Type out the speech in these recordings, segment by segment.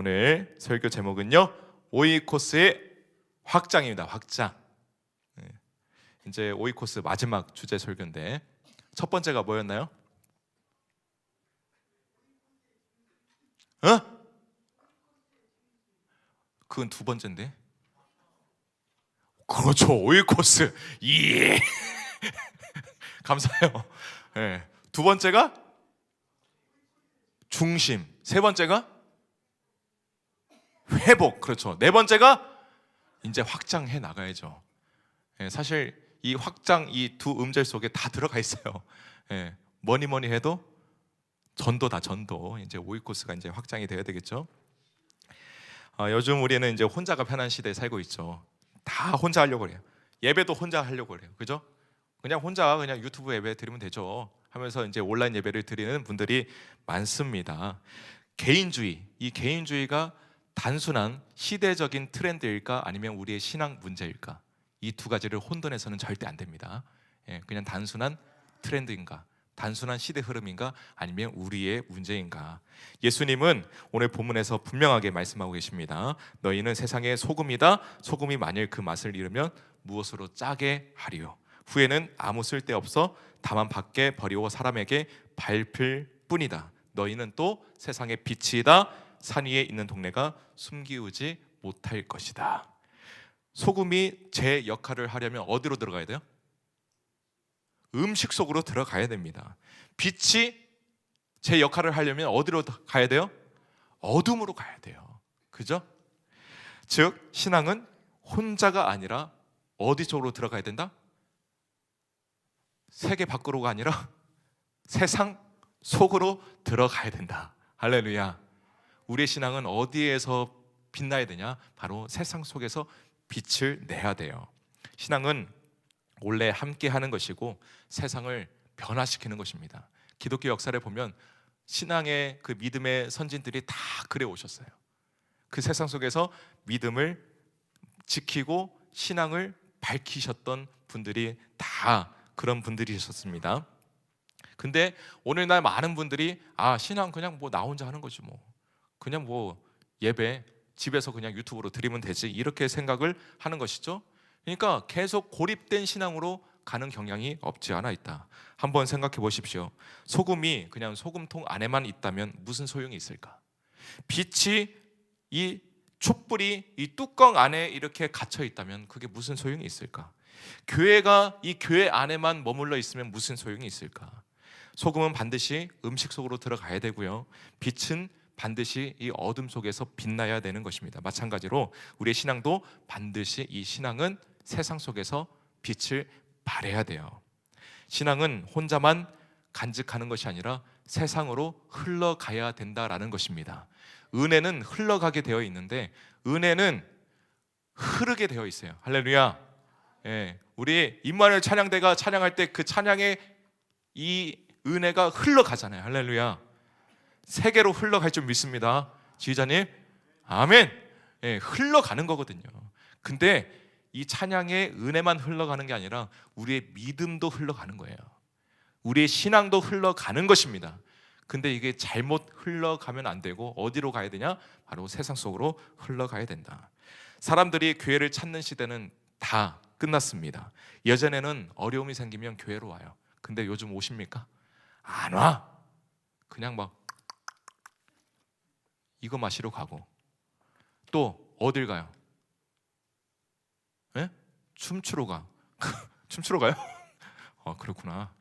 오늘 설교 제목은요, 오이코스의 확장입니다. 확장. 이제 오이코스 마지막 주제 설교인데, 첫 번째가 뭐였나요? 그건 두 번째인데. 그렇죠, 오이코스. 예. 감사해요. 네. 두 번째가 중심. 세 번째가 회복. 그렇죠. 네 번째가 이제 확장해 나가야죠. 네. 사실 이 확장, 이 두 음절 속에 다 들어가 있어요. 네. 뭐니 해도 전도다, 전도. 이제 오이코스가 이제 확장이 돼야 되겠죠. 요즘 우리는 이제 혼자가 편한 시대에 살고 있죠. 다 혼자 하려고 그래요. 예배도 혼자 하려고 그래요. 그죠? 그냥 혼자 그냥 유튜브 예배 드리면 되죠 하면서 이제 온라인 예배를 드리는 분들이 많습니다. 개인주의, 이 개인주의가 단순한 시대적인 트렌드일까 아니면 우리의 신앙 문제일까? 이 두 가지를 혼돈해서는 절대 안 됩니다. 그냥 단순한 트렌드인가? 단순한 시대 흐름인가? 아니면 우리의 문제인가? 예수님은 오늘 본문에서 분명하게 말씀하고 계십니다. 너희는 세상의 소금이다. 소금이 만일 그 맛을 잃으면 무엇으로 짜게 하리요? 후에는 아무 쓸데없어 다만 밖에 버리고 사람에게 밟힐 뿐이다. 너희는 또 세상의 빛이다. 산 위에 있는 동네가 숨기우지 못할 것이다. 소금이 제 역할을 하려면 어디로 들어가야 돼요? 음식 속으로 들어가야 됩니다. 빛이 제 역할을 하려면 어디로 가야 돼요? 어둠으로 가야 돼요. 그죠? 즉 신앙은 혼자가 아니라 어디 쪽으로 들어가야 된다? 세계 밖으로가 아니라 세상 속으로 들어가야 된다. 할렐루야. 우리의 신앙은 어디에서 빛나야 되냐? 바로 세상 속에서 빛을 내야 돼요. 신앙은 원래 함께 하는 것이고 세상을 변화시키는 것입니다. 기독교 역사를 보면 신앙의 그 믿음의 선진들이 다 그래 오셨어요. 그 세상 속에서 믿음을 지키고 신앙을 밝히셨던 분들이 다 그런 분들이셨습니다. 근데 오늘날 많은 분들이 신앙 그냥 뭐 나 혼자 하는 거지 뭐, 그냥 뭐 예배 집에서 그냥 유튜브로 드리면 되지, 이렇게 생각을 하는 것이죠. 그러니까 계속 고립된 신앙으로 가는 경향이 없지 않아 있다. 한번 생각해 보십시오. 소금이 그냥 소금통 안에만 있다면 무슨 소용이 있을까? 빛이 이 촛불이 이 뚜껑 안에 이렇게 갇혀 있다면 그게 무슨 소용이 있을까? 교회가 이 교회 안에만 머물러 있으면 무슨 소용이 있을까? 소금은 반드시 음식 속으로 들어가야 되고요, 빛은 반드시 이 어둠 속에서 빛나야 되는 것입니다. 마찬가지로 우리의 신앙도 반드시 이 신앙은 세상 속에서 빛을 발해야 돼요. 신앙은 혼자만 간직하는 것이 아니라 세상으로 흘러가야 된다라는 것입니다. 은혜는 흘러가게 되어 있는데 은혜는 흐르게 되어 있어요. 할렐루야. 우리 임마누엘 찬양대가 찬양할 때 그 찬양의 이 은혜가 흘러가잖아요. 할렐루야. 세계로 흘러갈 줄 믿습니다. 지휘자님, 아멘. 흘러가는 거거든요. 근데 이 찬양의 은혜만 흘러가는 게 아니라 우리의 믿음도 흘러가는 거예요. 우리의 신앙도 흘러가는 것입니다. 근데 이게 잘못 흘러가면 안 되고 어디로 가야 되냐? 바로 세상 속으로 흘러가야 된다. 사람들이 교회를 찾는 시대는 다 끝났습니다. 예전에는 어려움이 생기면 교회로 와요. 근데 요즘 오십니까? 안 와. 그냥 막 이거 마시러 가고, 또 어딜 가요? 춤추러 가. 춤추러 가요? 그렇구나.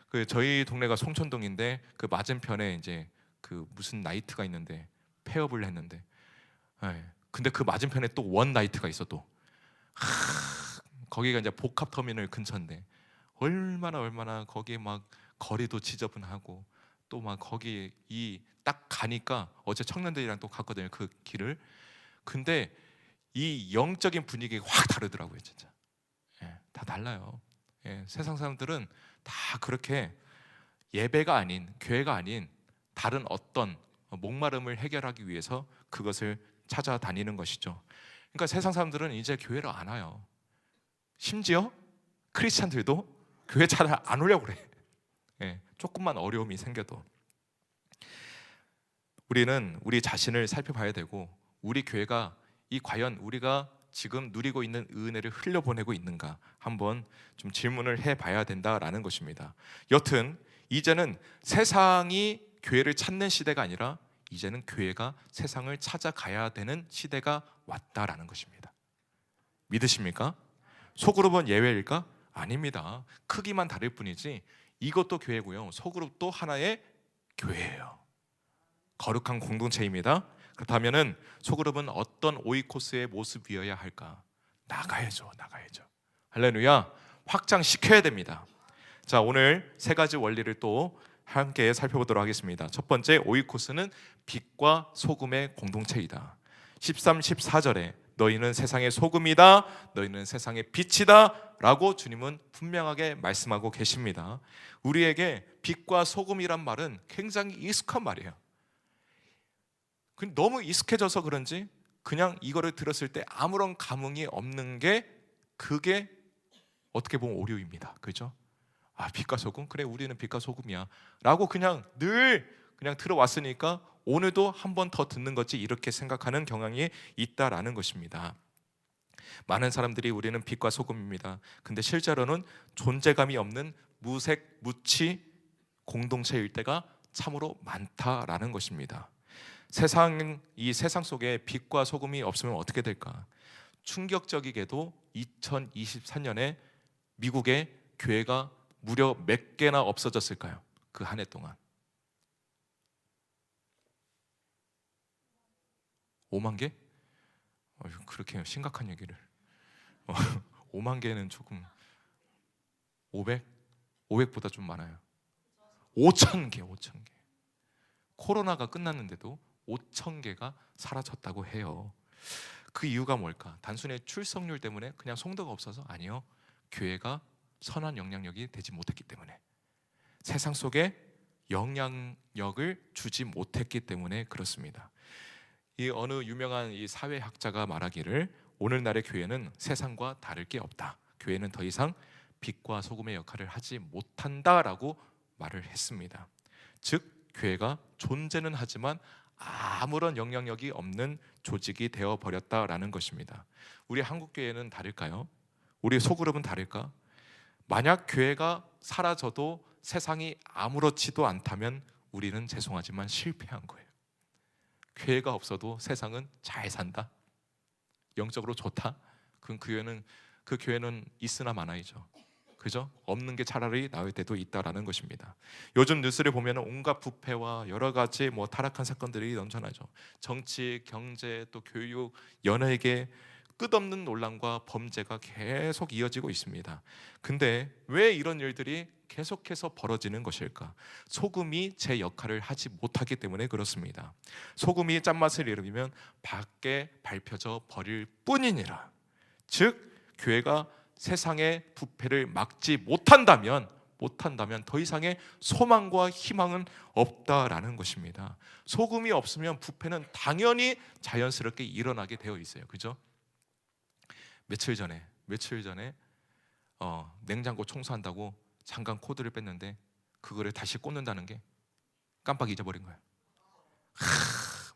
그 저희 동네가 송천동인데 그 맞은편에 이제 그 무슨 나이트가 있는데 폐업을 했는데, 근데 그 맞은편에 또 원 나이트가 있어 또. 거기가 이제 복합터미널 근처인데 얼마나 거기에 막 거리도 지저분하고 또 막 거기 이 딱 가니까 어제 청년들이랑 또 갔거든요, 그 길을. 근데 이 영적인 분위기가 확 다르더라고요, 진짜. 다 달라요. 세상 사람들은 다 그렇게 예배가 아닌, 교회가 아닌 다른 어떤 목마름을 해결하기 위해서 그것을 찾아다니는 것이죠. 그러니까 세상 사람들은 이제 교회를 안 와요. 심지어 크리스찬들도 교회 잘 안 오려고 그래. 조금만 어려움이 생겨도. 우리는 우리 자신을 살펴봐야 되고, 우리 교회가 과연 우리가 지금 누리고 있는 은혜를 흘려보내고 있는가 한번 좀 질문을 해봐야 된다라는 것입니다. 여튼 이제는 세상이 교회를 찾는 시대가 아니라 이제는 교회가 세상을 찾아가야 되는 시대가 왔다라는 것입니다. 믿으십니까? 소그룹은 예외일까? 아닙니다. 크기만 다를 뿐이지 이것도 교회고요, 소그룹도 하나의 교회예요. 거룩한 공동체입니다. 그렇다면 소그룹은 어떤 오이코스의 모습이어야 할까? 나가야죠. 할렐루야. 확장시켜야 됩니다. 자, 오늘 세 가지 원리를 또 함께 살펴보도록 하겠습니다. 첫 번째, 오이코스는 빛과 소금의 공동체이다. 13, 14절에 너희는 세상의 소금이다, 너희는 세상의 빛이다 라고 주님은 분명하게 말씀하고 계십니다. 우리에게 빛과 소금이란 말은 굉장히 익숙한 말이에요. 너무 익숙해져서 그런지 그냥 이거를 들었을 때 아무런 감흥이 없는 게, 그게 어떻게 보면 오류입니다. 그죠? 빛과 소금? 그래, 우리는 빛과 소금이야 라고 그냥 늘 들어왔으니까 오늘도 한 번 더 듣는 거지, 이렇게 생각하는 경향이 있다라는 것입니다. 많은 사람들이 우리는 빛과 소금입니다. 근데 실제로는 존재감이 없는 무색 무취 공동체일 때가 참으로 많다라는 것입니다. 이 세상 속에 빛과 소금이 없으면 어떻게 될까? 충격적이게도 2024년에 미국의 교회가 무려 몇 개나 없어졌을까요? 그 한 해 동안 5만 개? 그렇게 심각한 얘기를 5만 개는 조금 500보다 좀 많아요. 5천 개. 코로나가 끝났는데도 5천 개가 사라졌다고 해요. 그 이유가 뭘까? 단순히 출석률 때문에 그냥 성도가 없어서? 아니요. 교회가 선한 영향력이 되지 못했기 때문에, 세상 속에 영향력을 주지 못했기 때문에 그렇습니다. 이 어느 유명한 이 사회학자가 말하기를, 오늘날의 교회는 세상과 다를 게 없다. 교회는 더 이상 빛과 소금의 역할을 하지 못한다라고 말을 했습니다. 즉 교회가 존재는 하지만 아무런 영향력이 없는 조직이 되어버렸다라는 것입니다. 우리 한국교회는 다를까요? 우리 소그룹은 다를까? 만약 교회가 사라져도 세상이 아무렇지도 않다면 우리는 죄송하지만 실패한 거예요. 교회가 없어도 세상은 잘 산다, 영적으로 좋다, 그 교회는 있으나 마나이죠. 그죠? 없는 게 차라리 나을 때도 있다라는 것입니다. 요즘 뉴스를 보면 온갖 부패와 여러 가지 타락한 사건들이 넘쳐나죠. 정치, 경제, 또 교육, 연예계 끝없는 논란과 범죄가 계속 이어지고 있습니다. 근데 왜 이런 일들이 계속해서 벌어지는 것일까? 소금이 제 역할을 하지 못하기 때문에 그렇습니다. 소금이 짠맛을 잃으면 밖에 밟혀져 버릴 뿐이니라. 즉 교회가 세상의 부패를 막지 못한다면 더 이상의 소망과 희망은 없다라는 것입니다. 소금이 없으면 부패는 당연히 자연스럽게 일어나게 되어 있어요. 그죠? 며칠 전에 냉장고 청소한다고 잠깐 코드를 뺐는데 그거를 다시 꽂는다는 게 깜빡 잊어버린 거예요.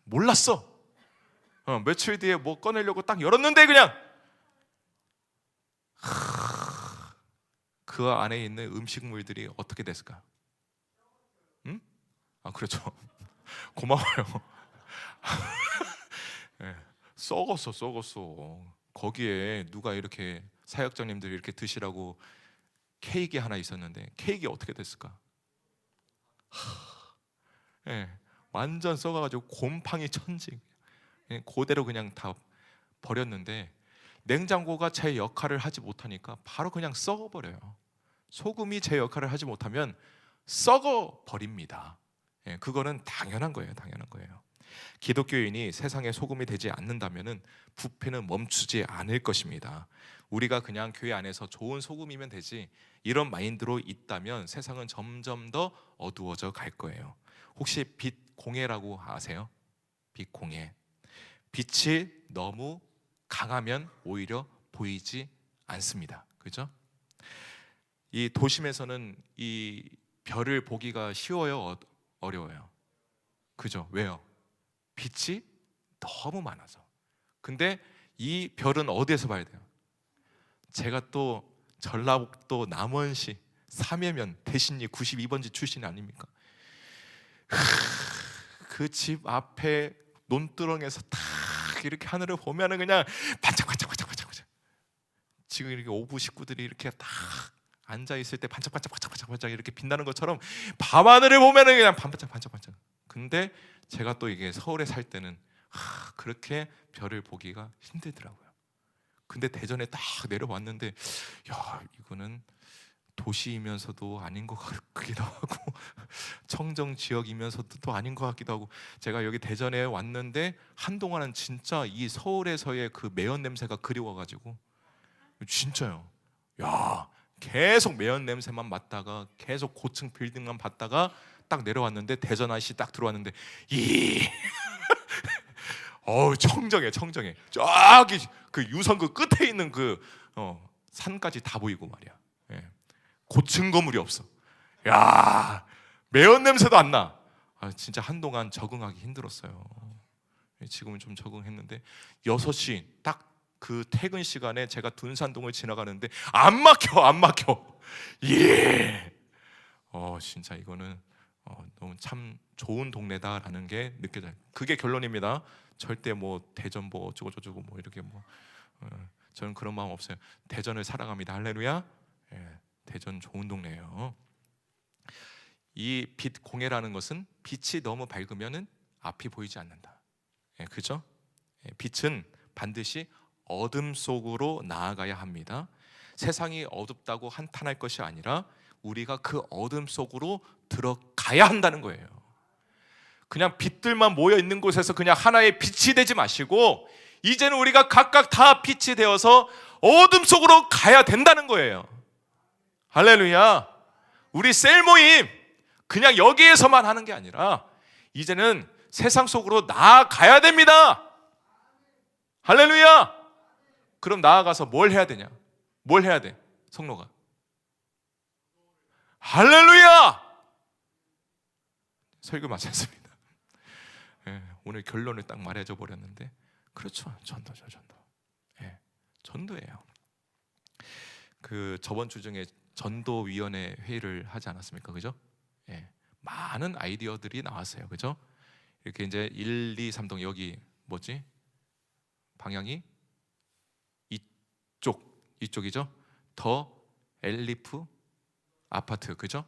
몰랐어. 며칠 뒤에 꺼내려고 딱 열었는데 그냥 그 안에 있는 음식물들이 어떻게 됐을까? 응? 그렇죠. 고마워요. 네, 썩었어. 거기에 누가 이렇게 사역자님들이 이렇게 드시라고 케이크 하나 있었는데 케이크 어떻게 됐을까? 네, 완전 썩어가지고 곰팡이 천지. 그대로 그냥 다 버렸는데 냉장고가 제 역할을 하지 못하니까 바로 그냥 썩어버려요. 소금이 제 역할을 하지 못하면 썩어버립니다. 그거는 당연한 거예요. 기독교인이 세상의 소금이 되지 않는다면 부패는 멈추지 않을 것입니다. 우리가 그냥 교회 안에서 좋은 소금이면 되지, 이런 마인드로 있다면 세상은 점점 더 어두워져 갈 거예요. 혹시 빛 공해라고 아세요? 빛 공해. 빛이 너무 강하면 오히려 보이지 않습니다. 그죠? 이 도심에서는 이 별을 보기가 쉬워요, 어려워요? 그죠? 왜요? 빛이 너무 많아서. 근데 이 별은 어디에서 봐야 돼요? 제가 또 전라북도 남원시 삼해면 대신리 92번지 출신 아닙니까? 그 집 앞에 논두렁에서 딱 이렇게 하늘을 보면은 그냥 반짝반짝반짝반짝. 지금 이렇게 오부 식구들이 이렇게 딱 앉아 있을 때 반짝반짝 이렇게 빛나는 것처럼 밤하늘을 보면은 그냥 반짝반짝. 근데 제가 또 이게 서울에 살 때는 그렇게 별을 보기가 힘들더라고요. 근데 대전에 딱 내려왔는데 야, 이거는 도시이면서도 아닌 것 같기도 하고 청정 지역이면서도 또 아닌 것 같기도 하고, 제가 여기 대전에 왔는데 한동안은 진짜 이 서울에서의 그 매연 냄새가 그리워가지고 진짜요. 야, 계속 매연 냄새만 맡다가 계속 고층 빌딩만 봤다가 딱 내려왔는데 대전 아이씨 딱 들어왔는데 청정해. 저기 그 유성그 끝에 있는 그 산까지 다 보이고 말이야. 예. 고층 건물이 없어. 야, 매연 냄새도 안 나. 진짜 한동안 적응하기 힘들었어요. 지금은 좀 적응했는데 6시 딱 그 퇴근 시간에 제가 둔산동을 지나가는데 안 막혀. 예. 진짜 이거는 너무 참 좋은 동네다라는 게 느껴져요. 그게 결론입니다. 절대 뭐 대전 뭐 어쩌고 뭐 이렇게 저는 그런 마음 없어요. 대전을 사랑합니다. 할렐루야. 예, 대전 좋은 동네예요. 이 빛 공해라는 것은 빛이 너무 밝으면은 앞이 보이지 않는다. 예, 그죠? 예, 빛은 반드시 어둠 속으로 나아가야 합니다. 세상이 어둡다고 한탄할 것이 아니라 우리가 그 어둠 속으로 들어가야 한다는 거예요. 그냥 빛들만 모여 있는 곳에서 그냥 하나의 빛이 되지 마시고 이제는 우리가 각각 다 빛이 되어서 어둠 속으로 가야 된다는 거예요. 할렐루야. 우리 셀 모임 그냥 여기에서만 하는 게 아니라 이제는 세상 속으로 나아가야 됩니다. 할렐루야. 그럼 나아가서 뭘 해야 되냐? 뭘 해야 돼? 성로가 할렐루야. 설교 마쳤습니다. 예, 오늘 결론을 딱 말해줘 버렸는데 그렇죠. 전도죠. 예, 전도예요. 그 저번 주 중에 전도위원회 회의를 하지 않았습니까? 그죠? 예, 많은 아이디어들이 나왔어요. 그죠? 이렇게 이제 1, 2, 3동 여기 뭐지? 방향이 이쪽이죠? 더 엘리프 아파트, 그죠?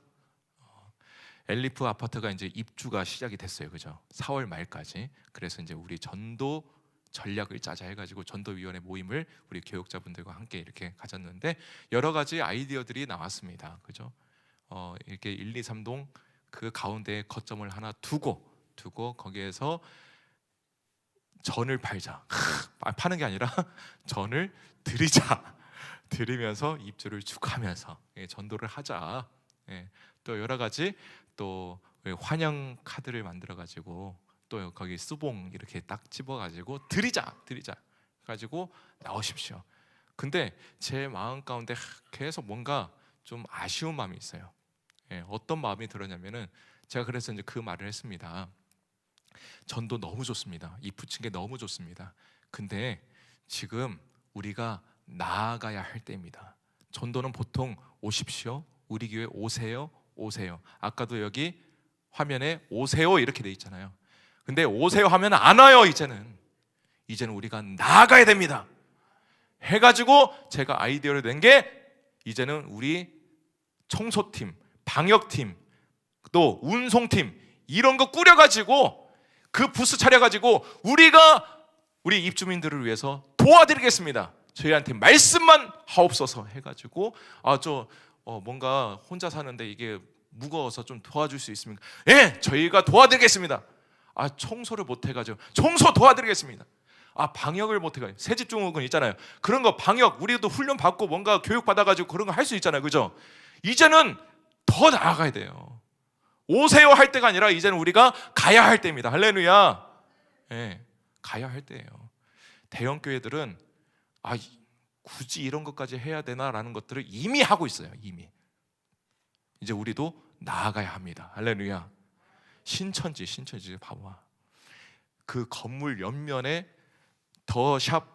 엘리프 아파트가 이제 입주가 시작이 됐어요. 그죠? 4월 말까지. 그래서 이제 우리 전도 전략을 짜자 해가지고 전도위원회 모임을 우리 교육자분들과 함께 이렇게 가졌는데 여러 가지 아이디어들이 나왔습니다. 그죠? 이렇게 1, 2, 3동 그 가운데에 거점을 하나 두고 거기에서 전을 팔자. 파는 게 아니라 전을 드리면서 입주를 축하하면서 전도를 하자. 또 여러 가지 또 환영 카드를 만들어 가지고 또 거기 수봉 이렇게 딱 집어 가지고 드리자 가지고 나오십시오. 근데 제 마음 가운데 계속 뭔가 좀 아쉬운 마음이 있어요. 어떤 마음이 들었냐면은 제가 그래서 이제 그 말을 했습니다. 전도 너무 좋습니다. 이 붙인 게 너무 좋습니다. 근데 지금 우리가 나아가야 할 때입니다. 전도는 보통 오십시오. 우리 교회 오세요. 아까도 여기 화면에 오세요 이렇게 돼 있잖아요. 근데 오세요 하면 안 와요. 이제는 우리가 나아가야 됩니다. 해가지고 제가 아이디어를 낸 게 이제는 우리 청소팀, 방역팀, 또 운송팀 이런 거 꾸려가지고 그 부스 차려가지고 우리 입주민들을 위해서 도와드리겠습니다. 저희한테 말씀만 하옵소서 해가지고 뭔가 혼자 사는데 이게 무거워서 좀 도와줄 수 있습니까? 예, 저희가 도와드리겠습니다. 청소를 못 해가지고 청소 도와드리겠습니다. 방역을 못 해가지고 새집중흥은 있잖아요. 그런 거 방역 우리도 훈련 받고 뭔가 교육 받아가지고 그런 거 할 수 있잖아요. 그죠? 이제는 더 나아가야 돼요. 오세요 할 때가 아니라 이제는 우리가 가야 할 때입니다. 할렐루야. 예, 가야 할 때예요. 대형 교회들은 굳이 이런 것까지 해야 되나라는 것들을 이미 하고 있어요. 이미. 이제 우리도 나아가야 합니다. 할렐루야. 신천지 봐봐. 그 건물 옆면에 더샵,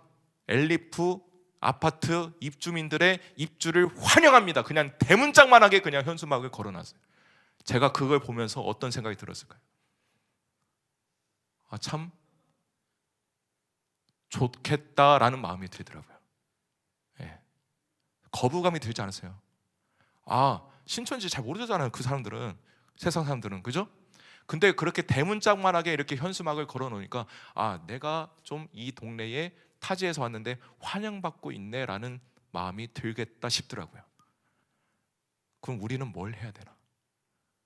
엘리프, 아파트 입주민들의 입주를 환영합니다. 그냥 대문짝만하게 그냥 현수막을 걸어놨어요. 제가 그걸 보면서 어떤 생각이 들었을까요? 참 좋겠다라는 마음이 들더라고요. 예. 거부감이 들지 않았어요. 신천지 잘 모르잖아요. 그 사람들은, 세상 사람들은, 그죠? 근데 그렇게 대문짝만하게 이렇게 현수막을 걸어놓으니까 내가 좀 이 동네에 타지에서 왔는데 환영받고 있네라는 마음이 들겠다 싶더라고요. 그럼 우리는 뭘 해야 되나?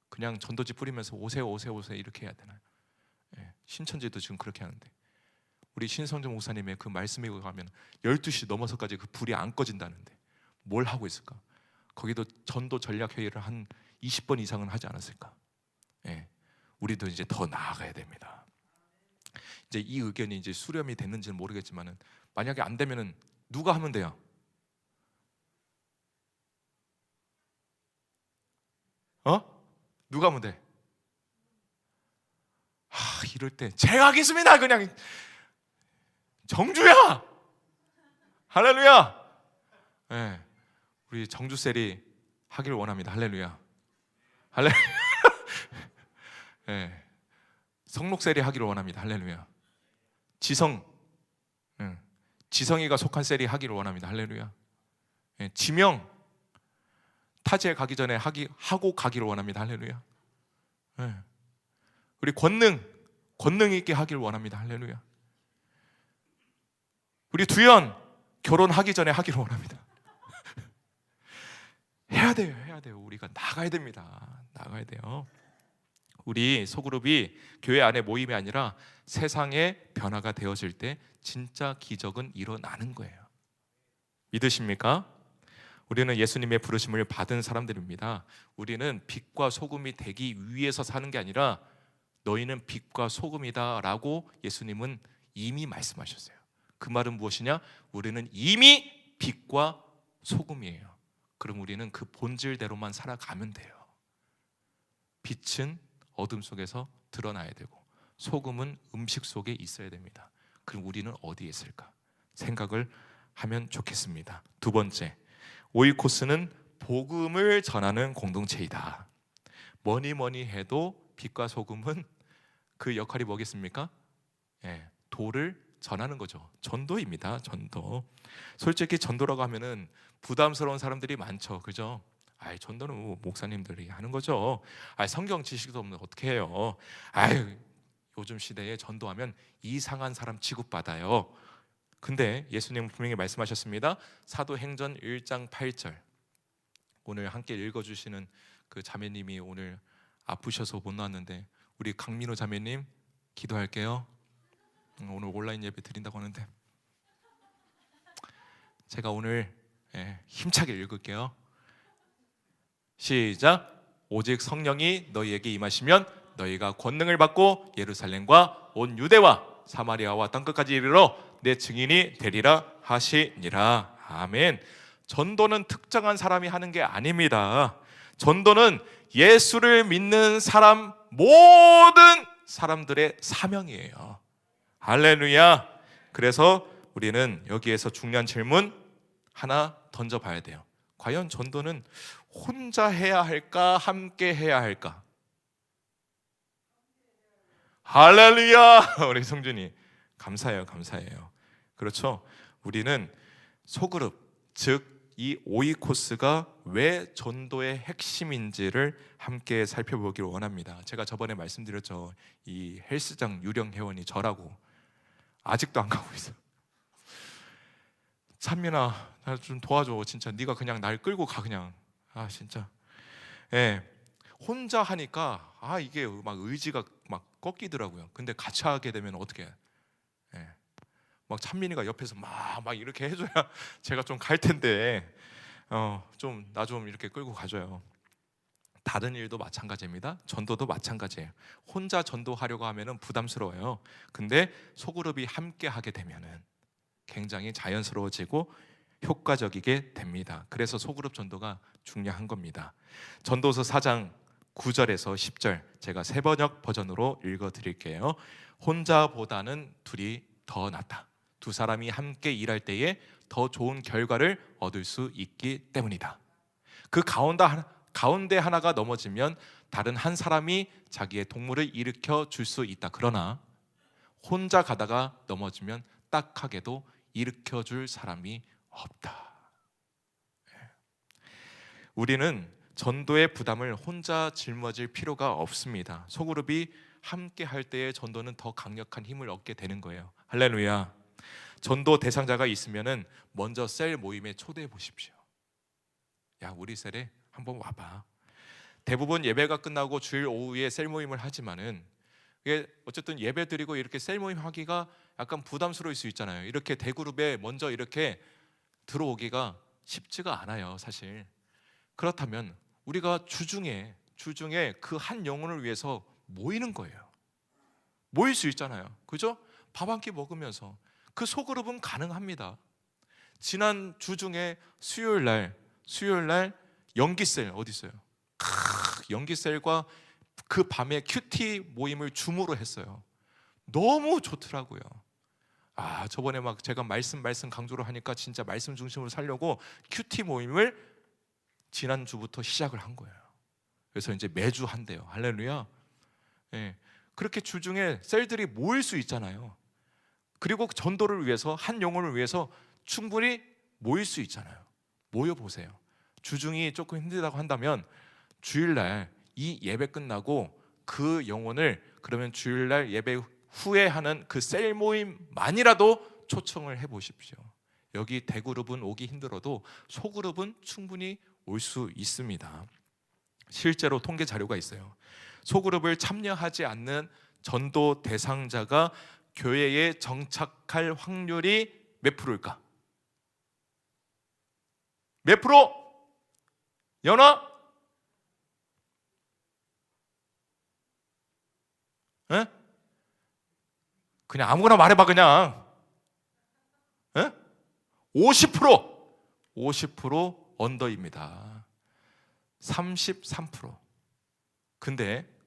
그냥 전도지 뿌리면서 오세요 오세요 오세요 이렇게 해야 되나요? 신천지도 지금 그렇게 하는데, 우리 신성정 목사님의 그 말씀에 가면 12시 넘어서까지 그 불이 안 꺼진다는데 뭘 하고 있을까? 거기도 전도 전략 회의를 한 20번 이상은 하지 않았을까? 우리도 이제 더 나아가야 됩니다. 이제 이 의견이 이제 수렴이 됐는지는 모르겠지만은, 만약에 안 되면은 누가 하면 돼요? 누가 하면 돼? 이럴 때 제가 하겠습니다. 그냥 정주야. 할렐루야. 우리 정주셀이 하길 원합니다. 할렐루야. 할렐루야. 성록셀이 하기를 원합니다. 할렐루야. 지성이가 속한 셀이 하기를 원합니다. 할렐루야. 지명 타지에 가기 전에 하고 가기를 원합니다. 할렐루야. 우리 권능 있게 하기를 원합니다. 할렐루야. 우리 두연 결혼하기 전에 하기를 원합니다. 해야 돼요. 우리가 나가야 됩니다. 나가야 돼요. 우리 소그룹이 교회 안에 모임이 아니라 세상의 변화가 되어질 때 진짜 기적은 일어나는 거예요. 믿으십니까? 우리는 예수님의 부르심을 받은 사람들입니다. 우리는 빛과 소금이 되기 위해서 사는 게 아니라 너희는 빛과 소금이다 라고 예수님은 이미 말씀하셨어요. 그 말은 무엇이냐? 우리는 이미 빛과 소금이에요. 그럼 우리는 그 본질대로만 살아가면 돼요. 빛은 어둠 속에서 드러나야 되고 소금은 음식 속에 있어야 됩니다. 그럼 우리는 어디에 있을까? 생각을 하면 좋겠습니다. 두 번째, 오이코스는 복음을 전하는 공동체이다. 뭐니 해도 빛과 소금은 그 역할이 뭐겠습니까? 도를 전하는 거죠. 전도입니다. 전도. 솔직히 전도라고 하면은 부담스러운 사람들이 많죠. 그죠? 전도는 뭐 목사님들이 하는 거죠. 성경 지식도 없는 어떻게 해요? 요즘 시대에 전도하면 이상한 사람 취급받아요. 근데 예수님은 분명히 말씀하셨습니다. 사도행전 1장 8절. 오늘 함께 읽어주시는 그 자매님이 오늘 아프셔서 못 나왔는데, 우리 강민호 자매님 기도할게요. 오늘 온라인 예배 드린다고 하는데 제가 오늘 힘차게 읽을게요. 시작. 오직 성령이 너희에게 임하시면 너희가 권능을 받고 예루살렘과 온 유대와 사마리아와 땅끝까지 이르러 내 증인이 되리라 하시니라. 아멘. 전도는 특정한 사람이 하는 게 아닙니다. 전도는 예수를 믿는 사람 모든 사람들의 사명이에요. 할렐루야. 그래서 우리는 여기에서 중요한 질문 하나 던져봐야 돼요. 과연 전도는 혼자 해야 할까? 함께 해야 할까? 할렐루야. 우리 성준이 감사해요. 그렇죠? 우리는 소그룹, 즉 이 오이코스가 왜 전도의 핵심인지를 함께 살펴보기를 원합니다. 제가 저번에 말씀드렸죠. 이 헬스장 유령 회원이 저라고. 아직도 안 가고 있어. 찬민아, 나 좀 도와줘. 진짜 네가 그냥 날 끌고 가 그냥. 진짜. 혼자 하니까 이게 막 의지가 막 꺾이더라고요. 근데 같이 하게 되면 어떻게 해? 막 찬민이가 옆에서 막 이렇게 해줘야 제가 좀 갈 텐데, 좀 나 좀 이렇게 끌고 가줘요. 다른 일도 마찬가지입니다. 전도도 마찬가지예요. 혼자 전도하려고 하면은 부담스러워요. 근데 소그룹이 함께 하게 되면은 굉장히 자연스러워지고 효과적이게 됩니다. 그래서 소그룹 전도가 중요한 겁니다. 전도서 4장 9절에서 10절 제가 새번역 버전으로 읽어드릴게요. 혼자보다는 둘이 더 낫다. 두 사람이 함께 일할 때에 더 좋은 결과를 얻을 수 있기 때문이다. 그 가운데 하나가 넘어지면 다른 한 사람이 자기의 동물을 일으켜 줄 수 있다. 그러나 혼자 가다가 넘어지면 딱하게도 일으켜 줄 사람이 없다. 우리는 전도의 부담을 혼자 짊어질 필요가 없습니다. 소그룹이 함께 할 때의 전도는 더 강력한 힘을 얻게 되는 거예요. 할렐루야. 전도 대상자가 있으면은 먼저 셀 모임에 초대해 보십시오. 야, 우리 셀에 한번 와봐. 대부분 예배가 끝나고 주일 오후에 셀 모임을 하지만은 이게 어쨌든 예배 드리고 이렇게 셀 모임 하기가 약간 부담스러울 수 있잖아요. 이렇게 대그룹에 먼저 이렇게 들어오기가 쉽지가 않아요, 사실. 그렇다면 우리가 주중에 그 한 영혼을 위해서 모이는 거예요. 모일 수 있잖아요, 그죠? 밥 한 끼 먹으면서 그 소그룹은 가능합니다. 지난 주중에 수요일 날 연기셀 어디 있어요? 연기셀과 그 밤에 큐티 모임을 줌으로 했어요. 너무 좋더라고요. 저번에 막 제가 말씀 강조를 하니까 진짜 말씀 중심으로 살려고 큐티 모임을 지난주부터 시작을 한 거예요. 그래서 이제 매주 한대요. 할렐루야. 예. 그렇게 주중에 셀들이 모일 수 있잖아요. 그리고 전도를 위해서 한 영혼을 위해서 충분히 모일 수 있잖아요. 모여보세요. 주중이 조금 힘들다고 한다면 주일날 이 예배 끝나고 그 영혼을 그러면 주일날 예배 후에 하는 그 셀 모임만이라도 초청을 해보십시오. 여기 대그룹은 오기 힘들어도 소그룹은 충분히 올 수 있습니다. 실제로 통계 자료가 있어요. 소그룹을 참여하지 않는 전도 대상자가 교회에 정착할 확률이 몇 프로일까? 몇 프로? 연아? 에? 그냥 아무거나 말해봐 그냥. 에? 50% 언더입니다. 33%.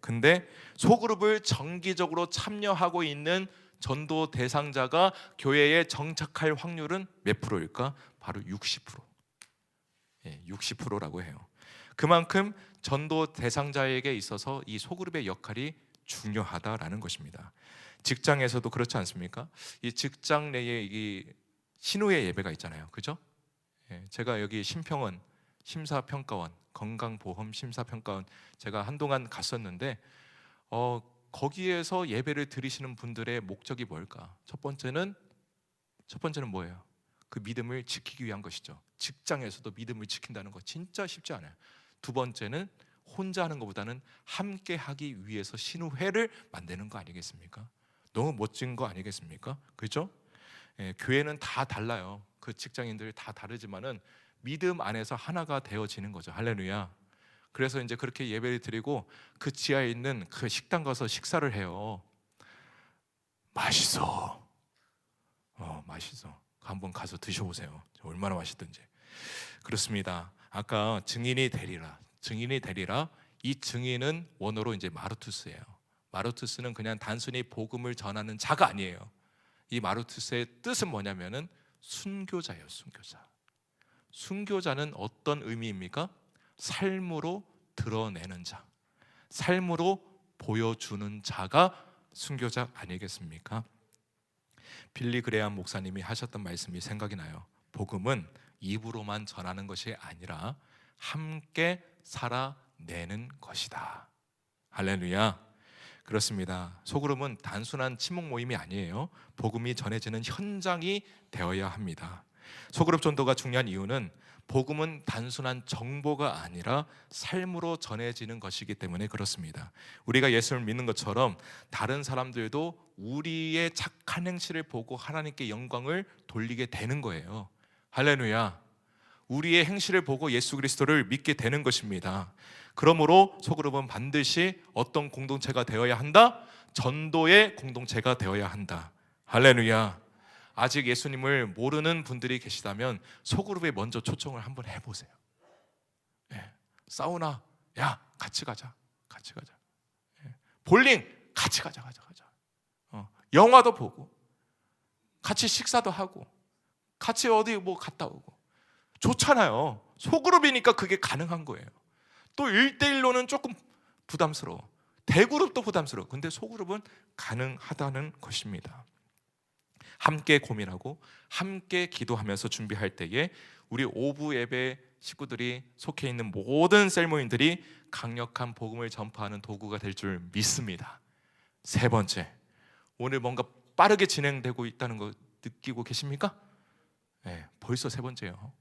근데 소그룹을 정기적으로 참여하고 있는 전도 대상자가 교회에 정착할 확률은 몇 프로일까? 바로 60%. 60%라고 해요. 그만큼 전도 대상자에게 있어서 이 소그룹의 역할이 중요하다라는 것입니다. 직장에서도 그렇지 않습니까? 이 직장 내에 이 신우의 예배가 있잖아요, 그죠? 제가 여기 심평원 심사평가원, 건강보험 심사평가원 제가 한동안 갔었는데 거기에서 예배를 드리시는 분들의 목적이 뭘까? 첫 번째는 뭐예요? 그 믿음을 지키기 위한 것이죠. 직장에서도 믿음을 지킨다는 거 진짜 쉽지 않아요. 두 번째는 혼자 하는 것보다는 함께 하기 위해서 신우회를 만드는 거 아니겠습니까? 너무 멋진 거 아니겠습니까? 그렇죠? 교회는 다 달라요. 그 직장인들 다 다르지만은 믿음 안에서 하나가 되어지는 거죠. 할렐루야. 그래서 이제 그렇게 예배를 드리고 그 지하에 있는 그 식당 가서 식사를 해요. 맛있어. 맛있어. 한번 가서 드셔보세요. 얼마나 맛있든지. 그렇습니다. 아까 증인이 되리라. 이 증인은 원어로 이제 마르투스예요. 마르투스는 그냥 단순히 복음을 전하는 자가 아니에요. 이 마르투스의 뜻은 뭐냐면은 순교자예요. 순교자는 어떤 의미입니까? 삶으로 드러내는 자, 삶으로 보여주는 자가 순교자 아니겠습니까? 빌리 그레암 목사님이 하셨던 말씀이 생각이 나요. 복음은 입으로만 전하는 것이 아니라 함께 살아내는 것이다. 할렐루야. 그렇습니다. 소그룹은 단순한 친목 모임이 아니에요. 복음이 전해지는 현장이 되어야 합니다. 소그룹 전도가 중요한 이유는 복음은 단순한 정보가 아니라 삶으로 전해지는 것이기 때문에 그렇습니다. 우리가 예수를 믿는 것처럼 다른 사람들도 우리의 착한 행실을 보고 하나님께 영광을 돌리게 되는 거예요. 할렐루야. 우리의 행실을 보고 예수 그리스도를 믿게 되는 것입니다. 그러므로 소그룹은 반드시 어떤 공동체가 되어야 한다? 전도의 공동체가 되어야 한다. 할렐루야. 아직 예수님을 모르는 분들이 계시다면 소그룹에 먼저 초청을 한번 해보세요. 사우나, 야 같이 가자. 같이 가자. 볼링 같이 가자. 영화도 보고 같이 식사도 하고 같이 어디 뭐 갔다 오고 좋잖아요. 소그룹이니까 그게 가능한 거예요. 또 1대1로는 조금 부담스러워. 대그룹도 부담스러워. 근데 소그룹은 가능하다는 것입니다. 함께 고민하고 함께 기도하면서 준비할 때에 우리 오부 예배 식구들이 속해 있는 모든 셀모인들이 강력한 복음을 전파하는 도구가 될 줄 믿습니다. 세 번째, 오늘 뭔가 빠르게 진행되고 있다는 거 느끼고 계십니까? 네, 벌써 세 번째요.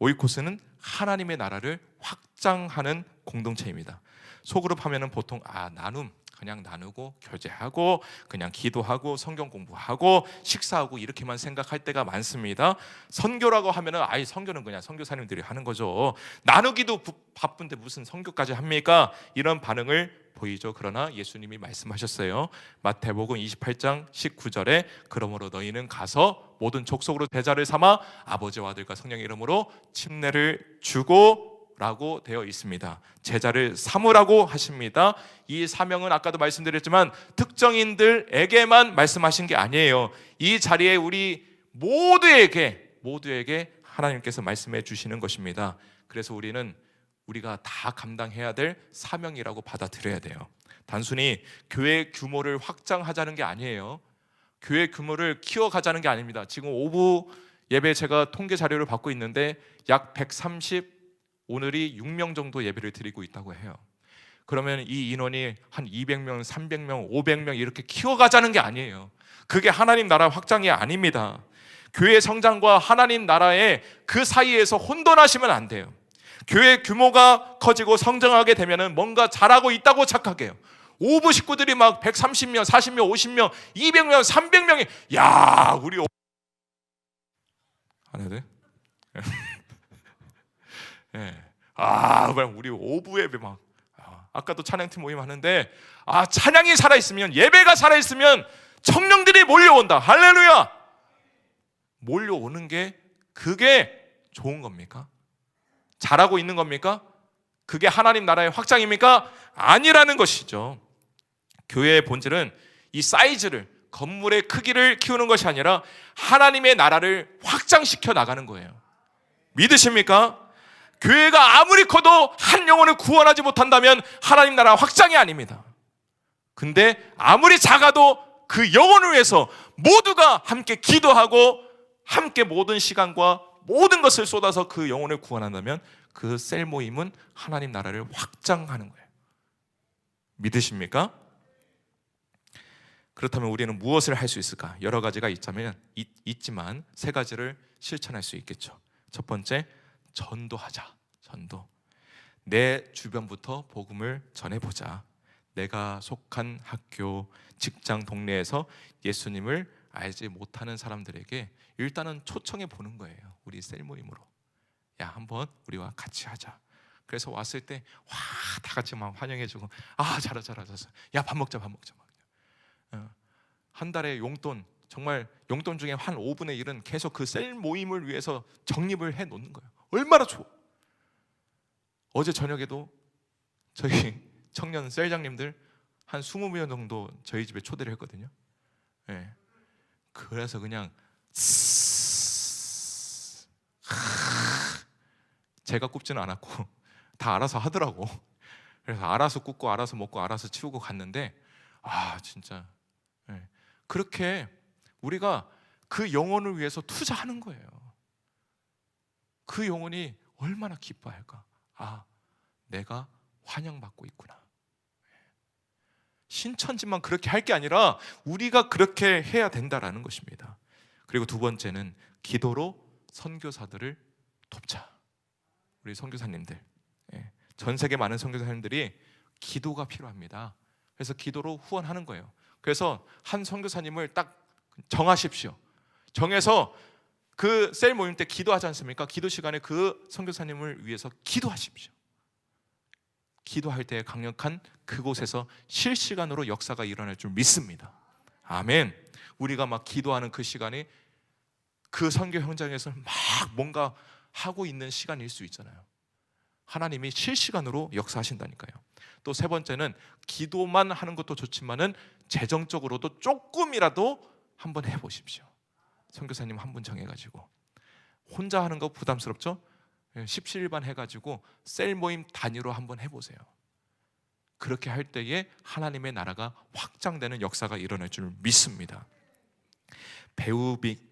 오이코스는 하나님의 나라를 확장하는 공동체입니다. 소그룹 하면은 보통 나눔, 그냥 나누고 교제하고 그냥 기도하고 성경 공부하고 식사하고 이렇게만 생각할 때가 많습니다. 선교라고 하면은 선교는 그냥 선교사님들이 하는 거죠. 나누기도 바쁜데 무슨 선교까지 합니까? 이런 반응을 보이죠. 그러나 예수님이 말씀하셨어요. 마태복음 28장 19절에 그러므로 너희는 가서 모든 족속으로 제자를 삼아 아버지와 아들과 성령의 이름으로 침례를 주고 라고 되어 있습니다. 제자를 삼으라고 하십니다. 이 사명은 아까도 말씀드렸지만 특정인들에게만 말씀하신 게 아니에요. 이 자리에 우리 모두에게 하나님께서 말씀해 주시는 것입니다. 그래서 우리가 다 감당해야 될 사명이라고 받아들여야 돼요. 단순히 교회 규모를 확장하자는 게 아니에요. 교회 규모를 키워가자는 게 아닙니다. 지금 오부 예배 제가 통계 자료를 받고 있는데 약 130 오늘이 6명 정도 예배를 드리고 있다고 해요. 그러면 이 인원이 한 200명, 300명, 500명 이렇게 키워가자는 게 아니에요. 그게 하나님 나라 확장이 아닙니다. 교회 성장과 하나님 나라의 그 사이에서 혼돈하시면 안 돼요. 교회 규모가 커지고 성장하게 되면 뭔가 잘하고 있다고 착각해요. 오부 식구들이 막 130명, 40명, 50명, 200명, 300명이 우리 하나 돼? 우리 오부 예배 아까도 찬양팀 모임 하는데 찬양이 살아있으면 예배가 살아있으면 청년들이 몰려온다. 할렐루야. 몰려오는 게 그게 좋은 겁니까? 잘하고 있는 겁니까? 그게 하나님 나라의 확장입니까? 아니라는 것이죠. 교회의 본질은 이 사이즈를, 건물의 크기를 키우는 것이 아니라 하나님의 나라를 확장시켜 나가는 거예요. 믿으십니까? 교회가 아무리 커도 한 영혼을 구원하지 못한다면 하나님 나라 확장이 아닙니다. 근데 아무리 작아도 그 영혼을 위해서 모두가 함께 기도하고 함께 모든 시간과 모든 것을 쏟아서 그 영혼을 구원한다면 그 셀 모임은 하나님 나라를 확장하는 거예요. 믿으십니까? 그렇다면 우리는 무엇을 할 수 있을까? 여러 가지가 있지만 세 가지를 실천할 수 있겠죠. 첫 번째, 전도하자. 전도. 내 주변부터 복음을 전해보자. 내가 속한 학교, 직장, 동네에서 예수님을 알지 못하는 사람들에게 일단은 초청해 보는 거예요. 우리 셀 모임으로. 한번 우리와 같이 하자. 그래서 왔을 때 다 같이 막 환영해주고 잘했어. 밥 먹자. 한 달에 용돈, 정말 용돈 중에 한 5분의 1은 계속 그 셀 모임을 위해서 적립을 해 놓는 거예요. 얼마나 좋아. 어제 저녁에도 저희 청년 셀장님들 한 20명 정도 저희 집에 초대를 했거든요. 그래서 그냥 제가 굽지는 않았고 다 알아서 하더라고. 그래서 알아서 굽고 알아서 먹고 알아서 치우고 갔는데 진짜 그렇게 우리가 그 영혼을 위해서 투자하는 거예요. 그 영혼이 얼마나 기뻐할까? 내가 환영받고 있구나. 신천지만 그렇게 할 게 아니라 우리가 그렇게 해야 된다라는 것입니다. 그리고 두 번째는 기도로 선교사들을 돕자. 우리 선교사님들, 전 세계 많은 선교사님들이 기도가 필요합니다. 그래서 기도로 후원하는 거예요. 그래서 한 선교사님을 딱 정하십시오. 정해서 그 셀 모임 때 기도하지 않습니까? 기도 시간에 그 선교사님을 위해서 기도하십시오. 기도할 때 강력한 그곳에서 실시간으로 역사가 일어날 줄 믿습니다. 아멘. 우리가 막 기도하는 그 시간이 그 선교 현장에서 막 뭔가 하고 있는 시간일 수 있잖아요. 하나님이 실시간으로 역사하신다니까요. 또 세 번째는 기도만 하는 것도 좋지만은 재정적으로도 조금이라도 한번 해보십시오. 선교사님 한 분 정해가지고 혼자 하는 거 부담스럽죠? 십시일반 해가지고 셀 모임 단위로 한번 해보세요. 그렇게 할 때에 하나님의 나라가 확장되는 역사가 일어날 줄 믿습니다.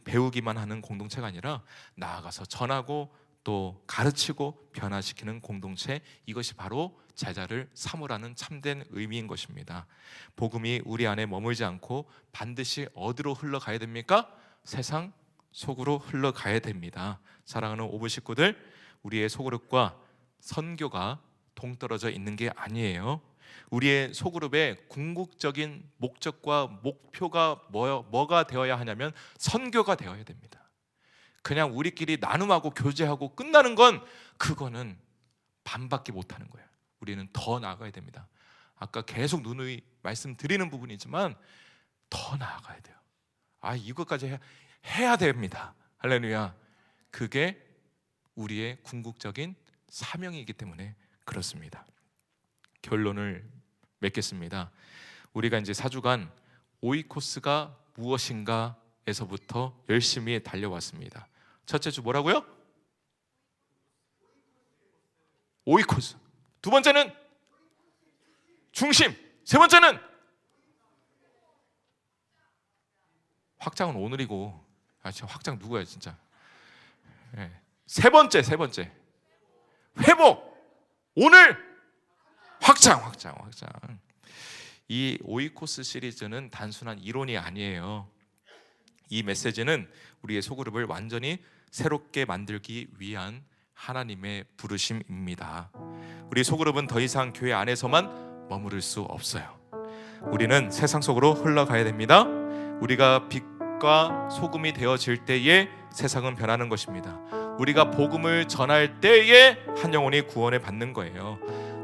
배우기만 하는 공동체가 아니라 나아가서 전하고 또 가르치고 변화시키는 공동체, 이것이 바로 제자를 삼으라는 참된 의미인 것입니다. 복음이 우리 안에 머물지 않고 반드시 어디로 흘러가야 됩니까? 세상 속으로 흘러가야 됩니다. 사랑하는 오브 식구들, 우리의 소그룹과 선교가 동떨어져 있는 게 아니에요. 우리의 소그룹의 궁극적인 목적과 목표가 뭐가 되어야 하냐면 선교가 되어야 됩니다. 그냥 우리끼리 나눔하고 교제하고 끝나는 건 그거는 반밖에 못하는 거예요. 우리는 더 나아가야 됩니다. 아까 계속 누누이 말씀드리는 부분이지만 더 나아가야 돼요. 이것까지 해야 됩니다. 할렐루야. 그게 우리의 궁극적인 사명이기 때문에 그렇습니다. 결론을 맺겠습니다. 우리가 이제 4주간 오이코스가 무엇인가 에서부터 열심히 달려왔습니다. 첫째 주 뭐라고요? 오이코스. 두 번째는 중심. 세 번째는 확장은 오늘이고, 진짜 확장 누구야 진짜. 세 번째 회복. 오늘 확장. 이 오이코스 시리즈는 단순한 이론이 아니에요. 이 메시지는 우리의 소그룹을 완전히 새롭게 만들기 위한 하나님의 부르심입니다. 우리 소그룹은 더 이상 교회 안에서만 머무를 수 없어요. 우리는 세상 속으로 흘러가야 됩니다. 우리가 빛과 소금이 되어질 때에 세상은 변하는 것입니다. 우리가 복음을 전할 때에 한 영혼이 구원을 받는 거예요.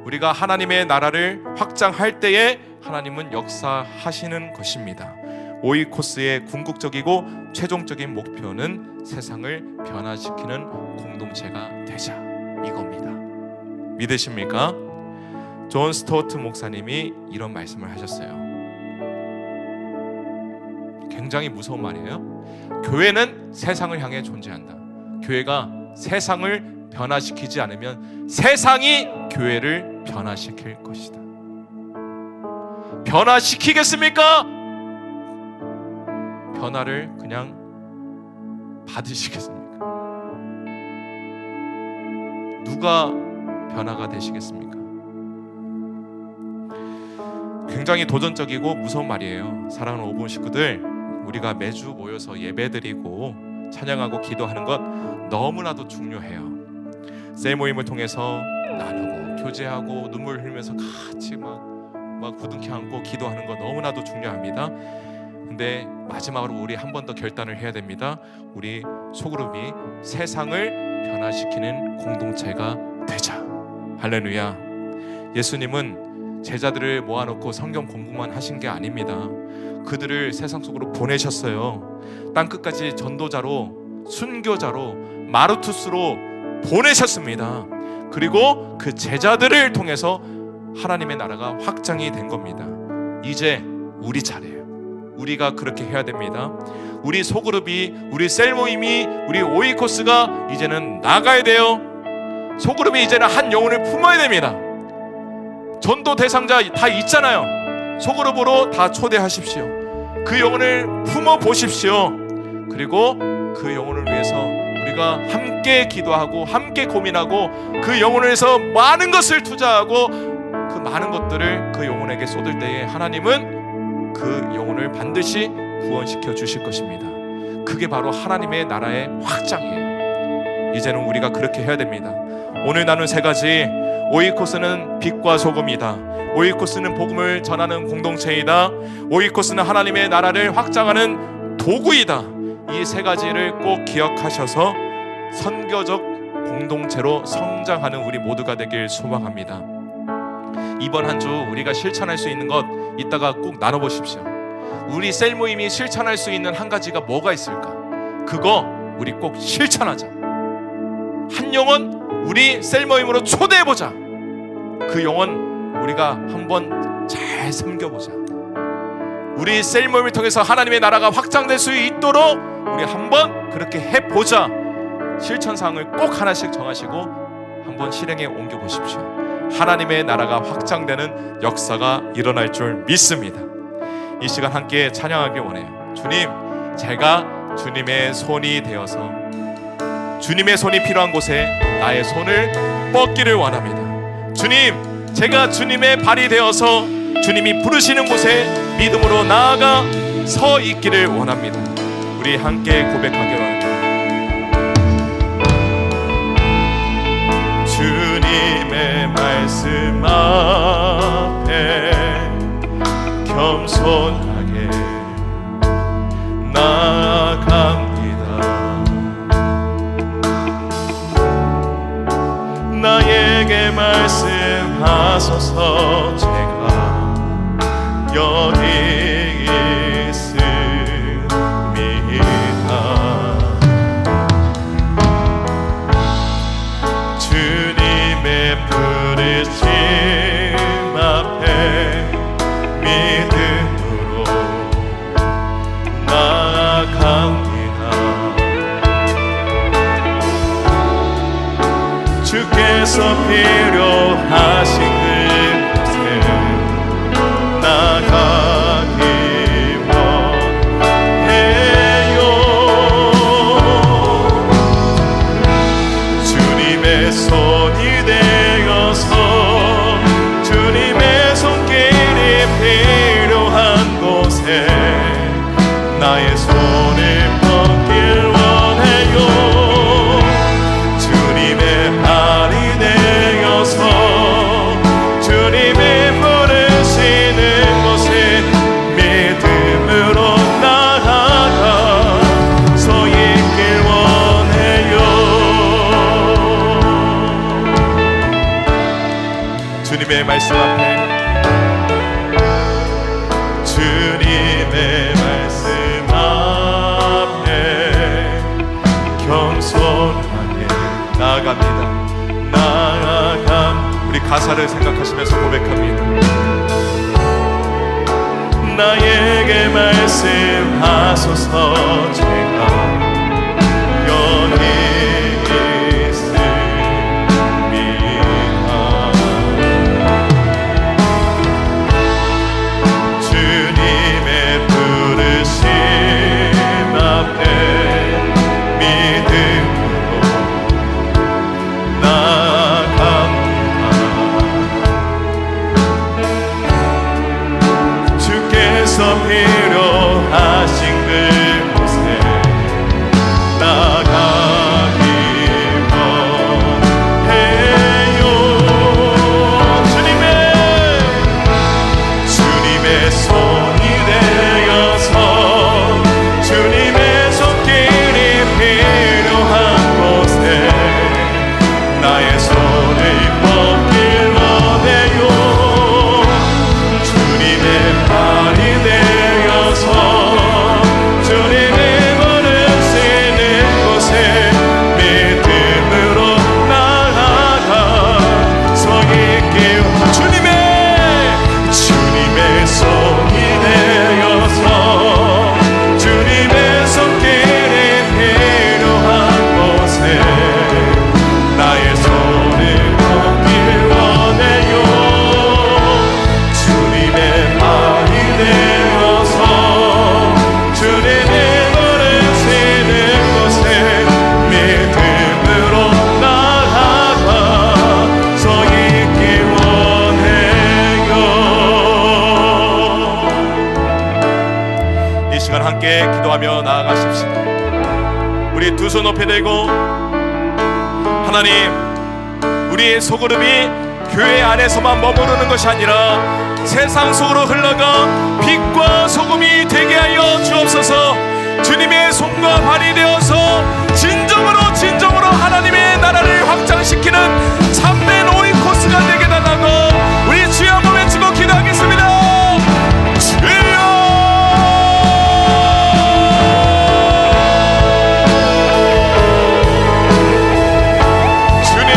우리가 하나님의 나라를 확장할 때에 하나님은 역사하시는 것입니다. 오이코스의 궁극적이고 최종적인 목표는 세상을 변화시키는 공동체가 되자, 이겁니다. 믿으십니까? 존 스토어트 목사님이 이런 말씀을 하셨어요. 굉장히 무서운 말이에요. 교회는 세상을 향해 존재한다. 교회가 세상을 변화시키지 않으면 세상이 교회를 변화시킬 것이다. 변화시키겠습니까? 변화를 그냥 받으시겠습니까? 누가 변화가 되시겠습니까? 굉장히 도전적이고 무서운 말이에요. 사랑하는 오분 식구들, 우리가 매주 모여서 예배드리고 찬양하고 기도하는 것 너무나도 중요해요. 셀 모임을 통해서 나누고 교제하고 눈물 흘리면서 같이 막 부둥켜 안고 기도하는 것 너무나도 중요합니다. 근데 마지막으로 우리 한 번 더 결단을 해야 됩니다. 우리 소그룹이 세상을 변화시키는 공동체가 되자. 할렐루야. 예수님은 제자들을 모아놓고 성경 공부만 하신 게 아닙니다. 그들을 세상 속으로 보내셨어요. 땅끝까지 전도자로, 순교자로, 마르투스로 보내셨습니다. 그리고 그 제자들을 통해서 하나님의 나라가 확장이 된 겁니다. 이제 우리 차례예요. 우리가 그렇게 해야 됩니다. 우리 소그룹이, 우리 셀모임이, 우리 오이코스가 이제는 나가야 돼요. 소그룹이 이제는 한 영혼을 품어야 됩니다. 전도 대상자 다 있잖아요. 소그룹으로 다 초대하십시오. 그 영혼을 품어 보십시오. 그리고 그 영혼을 위해서 우리가 함께 기도하고 함께 고민하고 그 영혼을 위해서 많은 것을 투자하고 그 많은 것들을 그 영혼에게 쏟을 때에 하나님은 그 영혼을 반드시 구원시켜 주실 것입니다. 그게 바로 하나님의 나라의 확장이에요. 이제는 우리가 그렇게 해야 됩니다. 오늘 나눈 세 가지, 오이코스는 빛과 소금이다. 오이코스는 복음을 전하는 공동체이다. 오이코스는 하나님의 나라를 확장하는 도구이다. 이 세 가지를 꼭 기억하셔서 선교적 공동체로 성장하는 우리 모두가 되길 소망합니다. 이번 한 주 우리가 실천할 수 있는 것 이따가 꼭 나눠보십시오. 우리 셀 모임이 실천할 수 있는 한 가지가 뭐가 있을까? 그거 우리 꼭 실천하자. 한 영혼 우리 셀 모임으로 초대해보자. 그 영혼 우리가 한번 잘 섬겨보자. 우리 셀 모임을 통해서 하나님의 나라가 확장될 수 있도록 우리 한번 그렇게 해보자. 실천사항을 꼭 하나씩 정하시고 한번 실행에 옮겨보십시오. 하나님의 나라가 확장되는 역사가 일어날 줄 믿습니다. 이 시간 함께 찬양하길 원해요. 주님, 제가 주님의 손이 되어서 주님의 손이 필요한 곳에 나의 손을 뻗기를 원합니다. 주님, 제가 주님의 발이 되어서 주님이 부르시는 곳에 믿음으로 나아가 서 있기를 원합니다. 우리 함께 고백하길 원합니다. 주님의 말씀 앞에 겸손하게 나아갑니다. 나에게 말씀하소서. 제가 여기 있습니다. 주님의 부르심 앞에 믿음으로 나아갑니다. 주께서 필요하신 그곳에 나가기 원해요. 주님의 손이 되어서 주님의 손길이 필요한 곳에 나의 손을 뻗길 원해요. 주님의 발이 되어서 주님의 부르시는 곳에 믿음으로 나아가 서 있길 원해요. 주님의 말씀 앞에, 주님의 말씀 앞에 겸손하게 나아갑니다. 나아감. 우리 가사를 생각하시면서 고백합니다. 나에게 말씀하소서. 제가 여기 있습니다. 주님의 부르심 앞에 믿음으로 나아갑니다. 주께서 필요하신 그곳에 나가기 원해요. 주님의 손이 되어서 주님의 손길이 필요한 곳에 나의 손을 뻗길 원해요. 주님의 발이 되어서 주님의 부르시는 곳에 믿음으로 나아가 서 있길. 주님의 손이 되어서 주님의 손길이 필요한 곳에 나의 손을 뻗길 원해요. 주님의 발이 되어서 주님의 부르시는 곳에 믿음으로 나아가 서 있길 원해요. 이 시간 함께 기도하며 나아가십시다. 우리 두 손 높이 들고, 하나님, 우리의 소그룹이 교회 안에서만 머무르는 것이 아니라 세상 속으로 흘러가 빛과 소금이 되게 하여 주옵소서. 주님의 손과 발이 되어서 진정으로 하나님의 나라를 확장시키는 참된 오이 코스가 되게 달라고 우리 주여 한번 외치고 기도하겠습니다. 주여! 주님!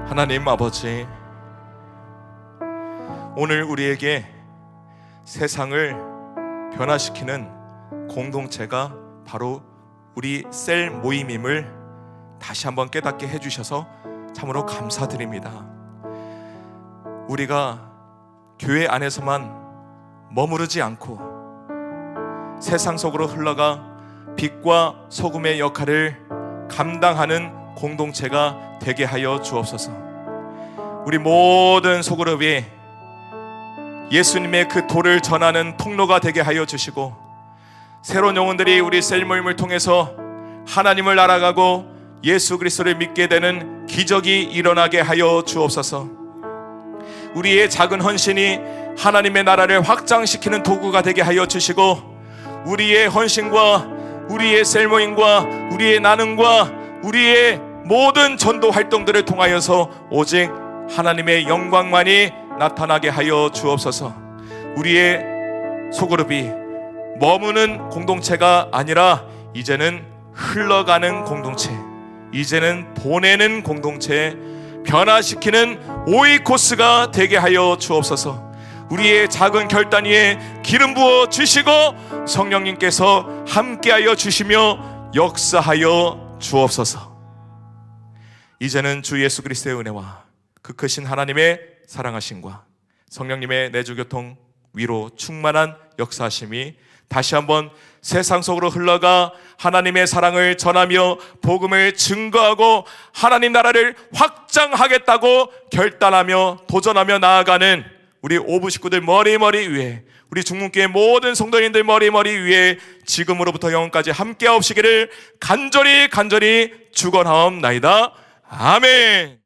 하나님 아버지, 오늘 우리에게 세상을 변화시키는 공동체가 바로 우리 셀 모임임을 다시 한번 깨닫게 해주셔서 참으로 감사드립니다. 우리가 교회 안에서만 머무르지 않고 세상 속으로 흘러가 빛과 소금의 역할을 감당하는 공동체가 되게 하여 주옵소서. 우리 모든 소그룹이 예수님의 그 도를 전하는 통로가 되게 하여 주시고, 새로운 영혼들이 우리 셀 모임을 통해서 하나님을 알아가고 예수 그리스도를 믿게 되는 기적이 일어나게 하여 주옵소서. 우리의 작은 헌신이 하나님의 나라를 확장시키는 도구가 되게 하여 주시고, 우리의 헌신과 우리의 셀 모임과 우리의 나눔과 우리의 모든 전도 활동들을 통하여서 오직 하나님의 영광만이 나타나게 하여 주옵소서. 우리의 소그룹이 머무는 공동체가 아니라 이제는 흘러가는 공동체, 이제는 보내는 공동체, 변화시키는 오이코스가 되게 하여 주옵소서. 우리의 작은 결단 위에 기름 부어 주시고 성령님께서 함께하여 주시며 역사하여 주옵소서. 이제는 주 예수 그리스도의 은혜와 그 크신 하나님의 사랑하심과 성령님의 내주교통 위로 충만한 역사하심이 다시 한번 세상 속으로 흘러가 하나님의 사랑을 전하며 복음을 증거하고 하나님 나라를 확장하겠다고 결단하며 도전하며 나아가는 우리 오부 식구들 머리머리 위에, 우리 중문교회 모든 성도님들 머리머리 위에 지금으로부터 영원까지 함께 하옵시기를 간절히 축원하옵나이다. 아멘.